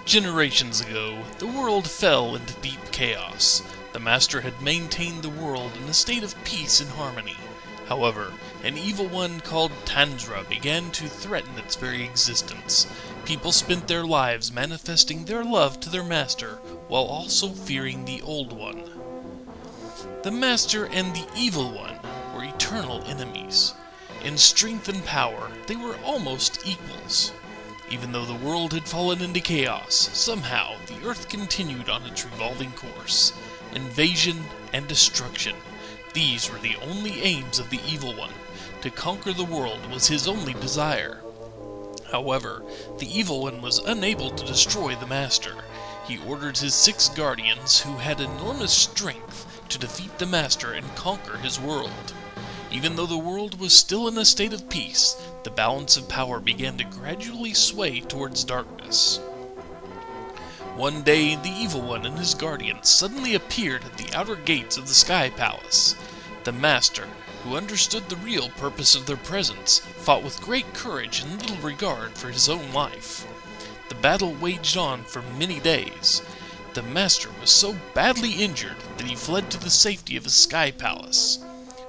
Generations ago, the world fell into deep chaos. The Master had maintained the world in a state of peace and harmony. However, an evil one called Tanzra began to threaten its very existence. People spent their lives manifesting their love to their Master, while also fearing the Old One. The Master and the Evil One were eternal enemies. In strength and power, they were almost equals. Even though the world had fallen into chaos, somehow the Earth continued on its revolving course. Invasion and destruction. These were the only aims of the Evil One. To conquer the world was his only desire. However, the Evil One was unable to destroy the Master. He ordered his 6 guardians, who had enormous strength, to defeat the Master and conquer his world. Even though the world was still in a state of peace, the balance of power began to gradually sway towards darkness. One day, the Evil One and his guardians suddenly appeared at the outer gates of the Sky Palace. The Master, who understood the real purpose of their presence, fought with great courage and little regard for his own life. The battle waged on for many days. The Master was so badly injured that he fled to the safety of his Sky Palace.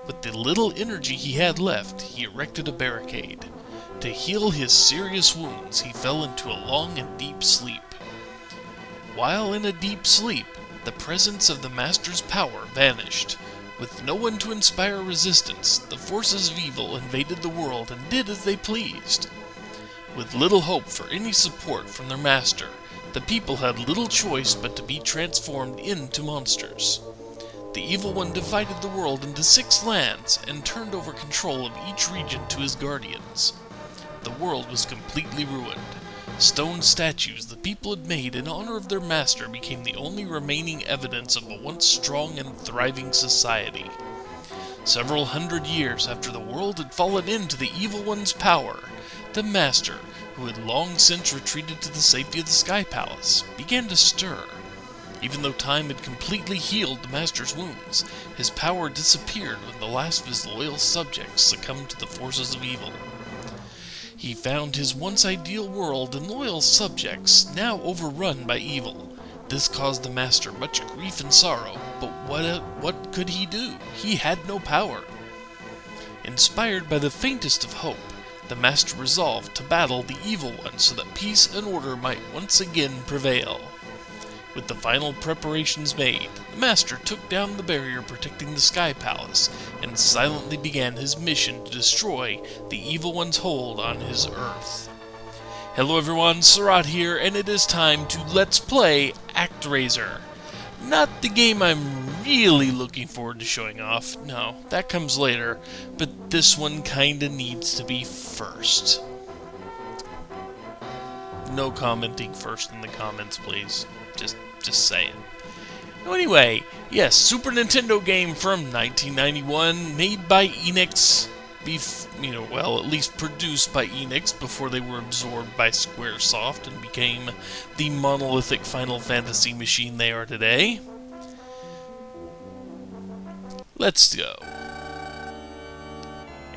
With the little energy he had left, he erected a barricade. To heal his serious wounds, he fell into a long and deep sleep. While in a deep sleep, the presence of the Master's power vanished. With no one to inspire resistance, the forces of evil invaded the world and did as they pleased. With little hope for any support from their Master, the people had little choice but to be transformed into monsters. The Evil One divided the world into 6 lands and turned over control of each region to his guardians. The world was completely ruined. Stone statues the people had made in honor of their Master became the only remaining evidence of a once strong and thriving society. Several hundred years after the world had fallen into the Evil One's power, the Master, who had long since retreated to the safety of the Sky Palace, began to stir. Even though time had completely healed the Master's wounds, his power disappeared when the last of his loyal subjects succumbed to the forces of evil. He found his once ideal world and loyal subjects now overrun by evil. This caused the Master much grief and sorrow, but what could he do? He had no power. Inspired by the faintest of hope, the Master resolved to battle the Evil One so that peace and order might once again prevail. With the final preparations made, the Master took down the barrier protecting the Sky Palace and silently began his mission to destroy the Evil One's hold on his Earth. Hello everyone, Surat here, and it is time to Let's Play Actraiser. Not the game I'm really looking forward to showing off, no, that comes later, but this one kinda needs to be first. No commenting first in the comments, please. Just saying. Anyway, yes, Super Nintendo game from 1991, made by Enix, well, at least produced by Enix before they were absorbed by Squaresoft and became the monolithic Final Fantasy machine they are today. Let's go.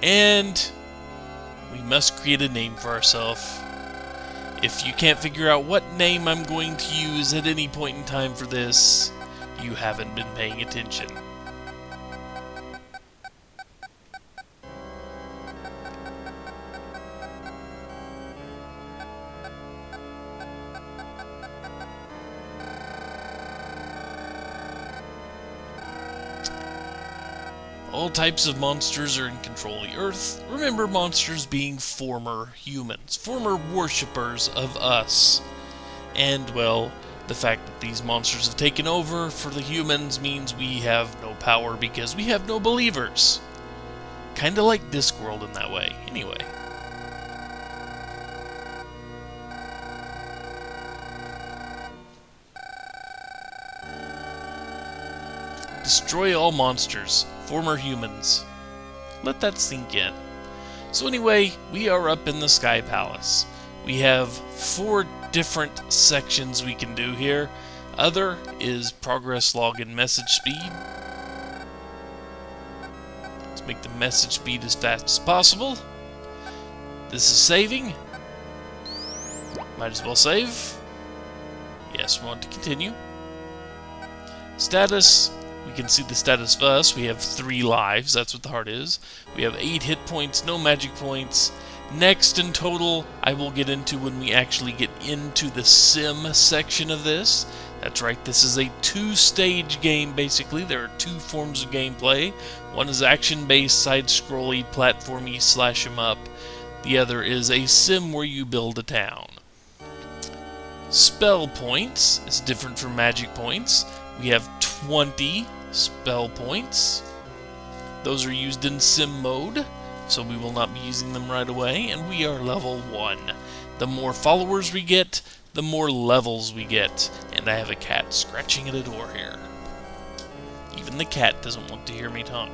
And we must create a name for ourselves. If you can't figure out what name I'm going to use at any point in time for this, you haven't been paying attention. All types of monsters are in control of the Earth. Remember, monsters being former humans, former worshippers of us. And, well, the fact that these monsters have taken over for the humans means we have no power because we have no believers. Kinda like Discworld in that way, anyway. Destroy all monsters, former humans. Let that sink in. So anyway, we are up in the Sky Palace. We have 4 different sections we can do here. Other is progress log and message speed. Let's make the message speed as fast as possible. This is saving. Might as well save. Yes, we want to continue. Status, we can see the status of us. We have 3 lives, that's what the heart is. We have 8 hit points, no magic points. Next in total, I will get into when we actually get into the sim section of this. That's right, this is a 2-stage game basically. There are 2 forms of gameplay. One is action-based, side-scrolly, platformy, slash 'em up. The other is a sim where you build a town. Spell points is different from magic points. We have 20 spell points. Those are used in sim mode, so we will not be using them right away, and we are level 1. The more followers we get, the more levels we get. And I have a cat scratching at a door here. Even the cat doesn't want to hear me talk.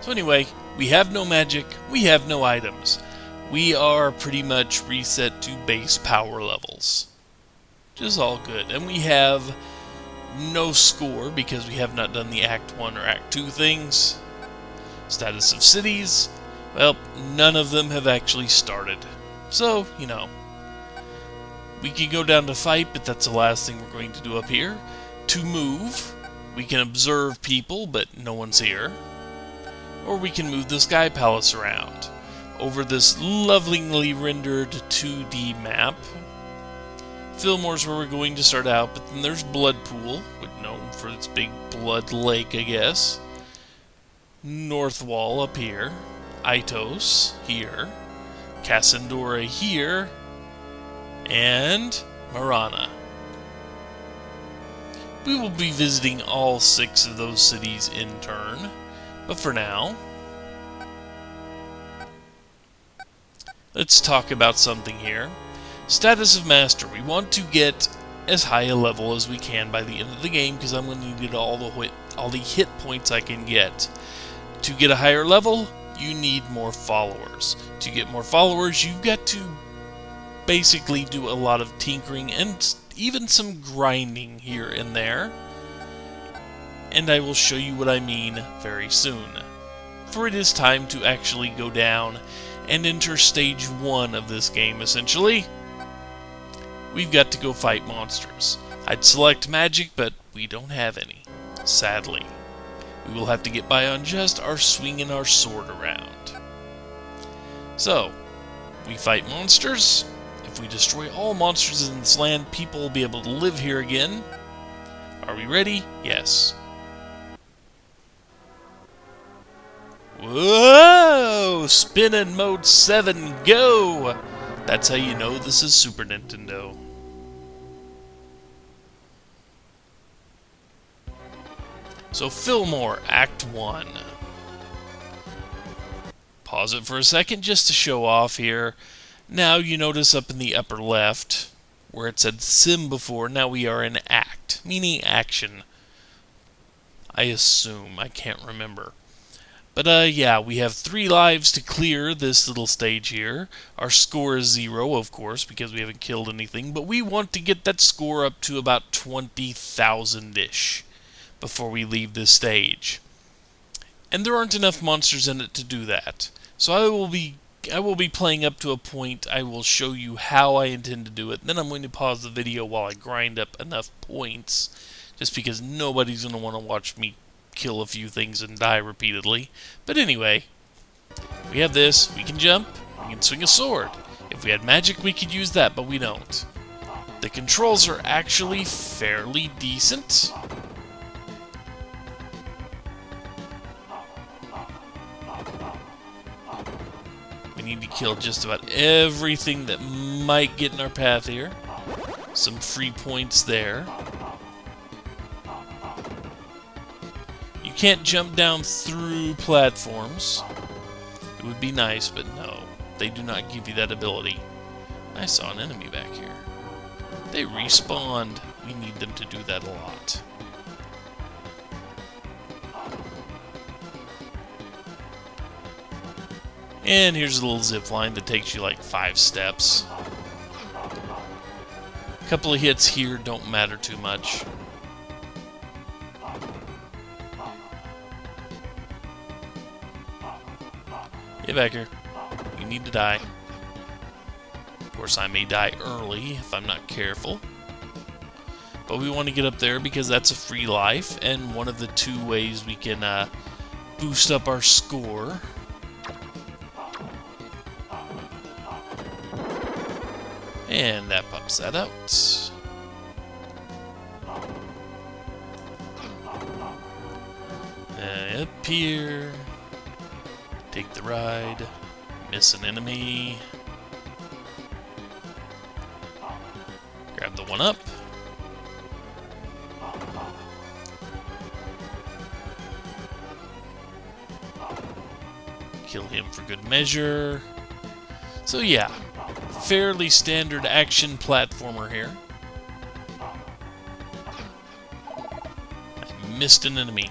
So anyway, we have no magic, we have no items. We are pretty much reset to base power levels. Which is all good. And we have no score because we have not done the Act 1 or Act 2 things. Status of cities, well, none of them have actually started. So, you know, we can go down to fight, but that's the last thing we're going to do up here. To move, we can observe people, but no one's here. Or we can move the Sky Palace around over this lovingly rendered 2D map. Fillmore's where we're going to start out, but then there's Bloodpool, known for its big blood lake, I guess. Northwall up here. Itos here. Cassandora here. And Marana. We will be visiting all 6 of those cities in turn, but for now, let's talk about something here. Status of Master. We want to get as high a level as we can by the end of the game, because I'm going to need all the hit points I can get. To get a higher level, you need more followers. To get more followers, you've got to basically do a lot of tinkering and even some grinding here and there. And I will show you what I mean very soon. For it is time to actually go down and enter stage 1 of this game, essentially. We've got to go fight monsters. I'd select magic, but we don't have any, sadly. We will have to get by on just our swinging our sword around. So, we fight monsters. If we destroy all monsters in this land, people will be able to live here again. Are we ready? Yes. Whoa! Spin in mode 7, go! That's how you know this is Super Nintendo. So Fillmore, Act 1. Pause it for a second just to show off here. Now you notice up in the upper left, where it said Sim before, now we are in Act, meaning action. I assume, I can't remember. But yeah, we have 3 lives to clear this little stage here. Our score is 0, of course, because we haven't killed anything, but we want to get that score up to about 20,000-ish before we leave this stage. And there aren't enough monsters in it to do that. So I will be playing up to a point. I will show you how I intend to do it. Then I'm going to pause the video while I grind up enough points, just because nobody's going to want to watch me kill a few things and die repeatedly. But anyway, we have this. We can jump. We can swing a sword. If we had magic, we could use that, but we don't. The controls are actually fairly decent. We need to kill just about everything that might get in our path here. Some free points there. You can't jump down through platforms. It would be nice, but no. They do not give you that ability. I saw an enemy back here. They respawned. We need them to do that a lot. And here's a little zip line that takes you like 5 steps. A couple of hits here don't matter too much. Get back here. You need to die. Of course, I may die early if I'm not careful. But we want to get up there because that's a free life, and one of the 2 ways we can boost up our score. And that pops that out. Up here. Take the ride. Miss an enemy. Grab the 1-up. Kill him for good measure. So yeah, fairly standard action platformer here. I missed an enemy.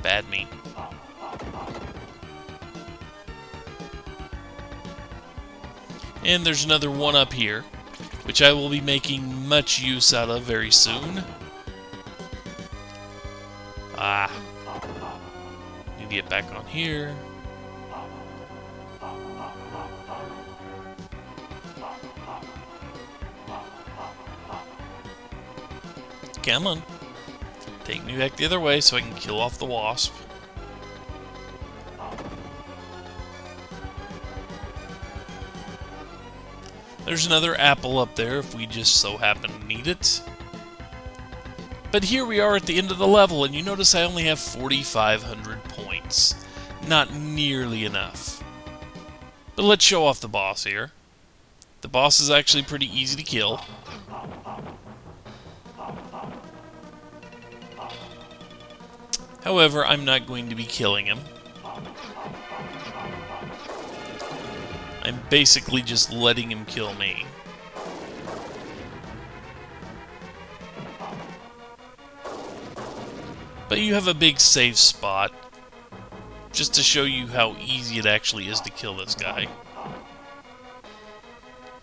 Bad me. And there's another 1-up here, which I will be making much use out of very soon. Need to get back on here. Come on. Take me back the other way so I can kill off the wasp. There's another apple up there if we just so happen to need it. But here we are at the end of the level, and you notice I only have 4,500 points. Not nearly enough. But let's show off the boss here. The boss is actually pretty easy to kill. However, I'm not going to be killing him. I'm basically just letting him kill me. But you have a big safe spot, just to show you how easy it actually is to kill this guy.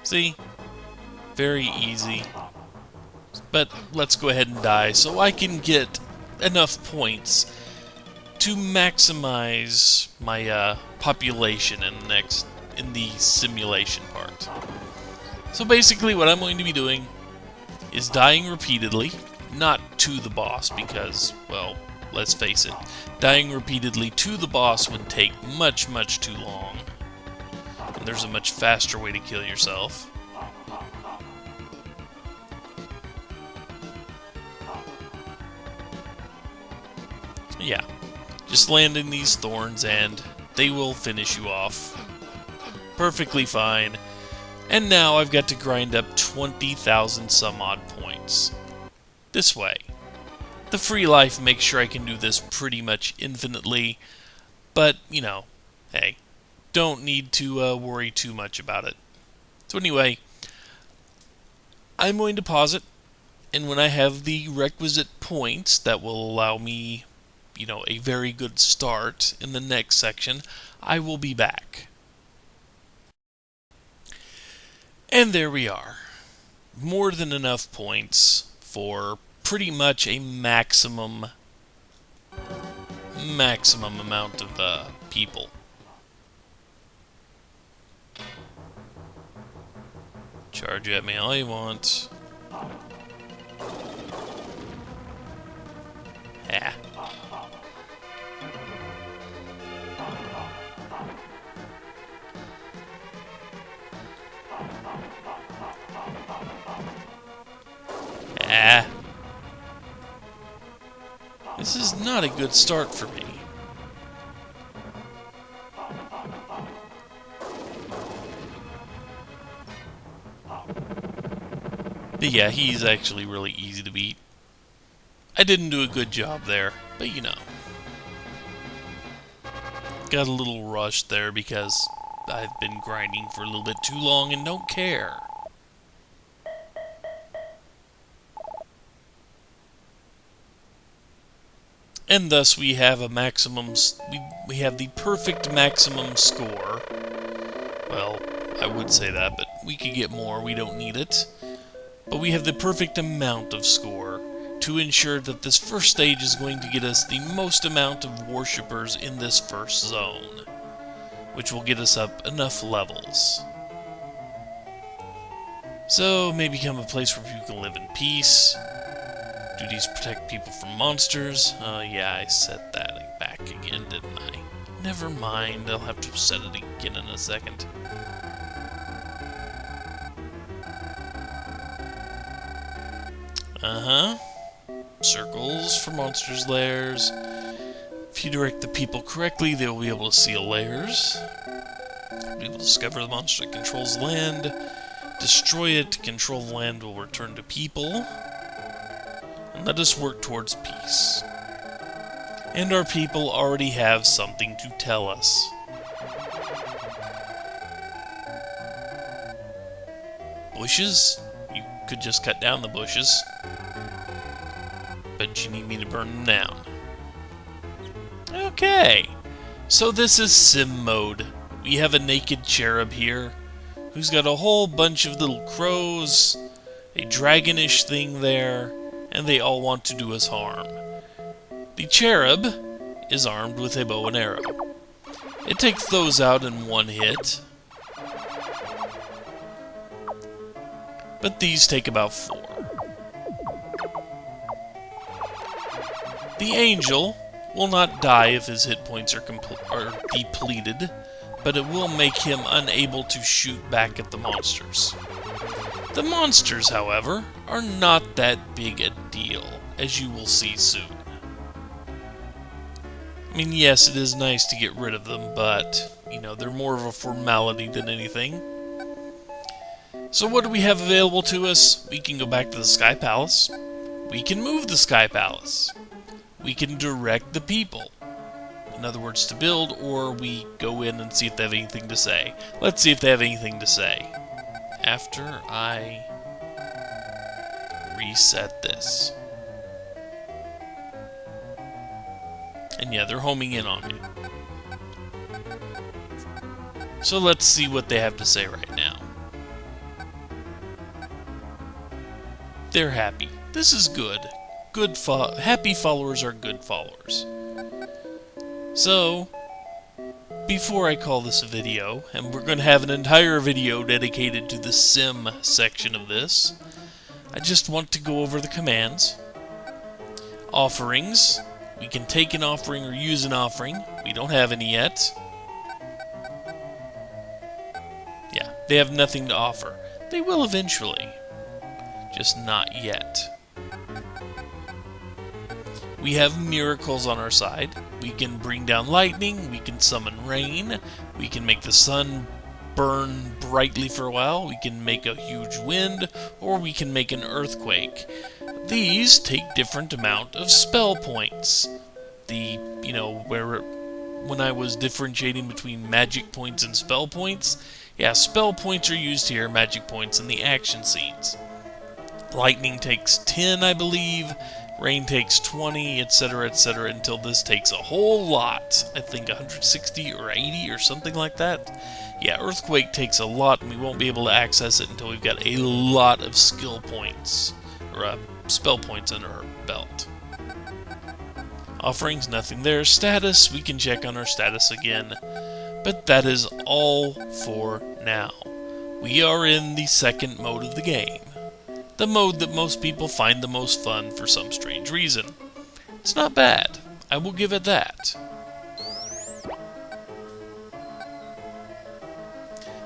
See? Very easy. But let's go ahead and die so I can get enough points to maximize my population in the simulation part. So basically what I'm going to be doing is dying repeatedly, not to the boss because, well, let's face it, dying repeatedly to the boss would take much, much too long. And there's a much faster way to kill yourself. Yeah, just land in these thorns and they will finish you off. Perfectly fine. And now I've got to grind up 20,000 some odd points. This way. The free life makes sure I can do this pretty much infinitely, but, you know, hey, don't need to worry too much about it. So anyway, I'm going to pause it, and when I have the requisite points that will allow me, you know, a very good start in the next section, I will be back. And there we are. More than enough points for pretty much a maximum amount of people. Charge at me all you want. Yeah. Ah. This is not a good start for me. But yeah, he's actually really easy to beat. I didn't do a good job there, but you know. Got a little rushed there because I've been grinding for a little bit too long and don't care. And thus we have a maximum, we have the perfect maximum score. Well, I would say that, but we could get more, we don't need it. But we have the perfect amount of score to ensure that this first stage is going to get us the most amount of worshippers in this first zone, which will get us up enough levels. So, may become a place where people can live in peace. Duties protect people from monsters. Yeah, I set that back again, didn't I? Never mind, I'll have to set it again in a second. Circles for monsters' lairs. If you direct the people correctly, they will be able to seal lairs. We will discover the monster that controls the land. Destroy it to control the land will return to people. And let us work towards peace. And our people already have something to tell us. Bushes? You could just cut down the bushes. But you need me to burn them down. Okay. So this is sim mode. We have a naked cherub here, who's got a whole bunch of little crows, a dragonish thing there, and they all want to do us harm. The cherub is armed with a bow and arrow. It takes those out in one hit, but these take about 4. The angel will not die if his hit points are depleted, but it will make him unable to shoot back at the monsters. The monsters, however, are not that big a deal, as you will see soon. I mean, yes, it is nice to get rid of them, but, you know, they're more of a formality than anything. So what do we have available to us? We can go back to the Sky Palace. We can move the Sky Palace. We can direct the people. In other words, to build, or we go in and see if they have anything to say. Let's see if they have anything to say. After I reset this. And yeah, they're homing in on me. So let's see what they have to say right now. They're happy. This is good. Happy followers are good followers. So, before I call this a video, and we're going to have an entire video dedicated to the sim section of this, I just want to go over the commands. Offerings. We can take an offering or use an offering. We don't have any yet. Yeah, they have nothing to offer. They will eventually. Just not yet. We have miracles on our side. We can bring down lightning, we can summon rain, we can make the sun burn brightly for a while, we can make a huge wind, or we can make an earthquake. These take different amount of spell points. When I was differentiating between magic points and spell points, yeah, spell points are used here, magic points in the action scenes. Lightning takes 10, I believe. Rain takes 20, etc., etc., until this takes a whole lot. I think 160 or 80 or something like that. Yeah, Earthquake takes a lot, and we won't be able to access it until we've got a lot of skill points, or spell points under our belt. Offerings, nothing there. Status, we can check on our status again. But that is all for now. We are in the second mode of the game. The mode that most people find the most fun for some strange reason. It's not bad. I will give it that.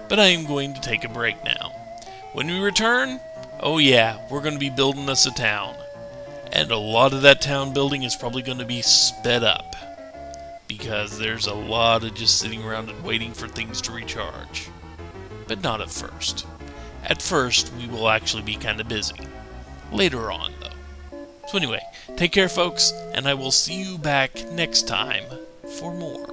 But I am going to take a break now. When we return, oh yeah, we're going to be building us a town. And a lot of that town building is probably going to be sped up. Because there's a lot of just sitting around and waiting for things to recharge. But not at first. At first, we will actually be kind of busy. Later on, though. So anyway, take care, folks, and I will see you back next time for more.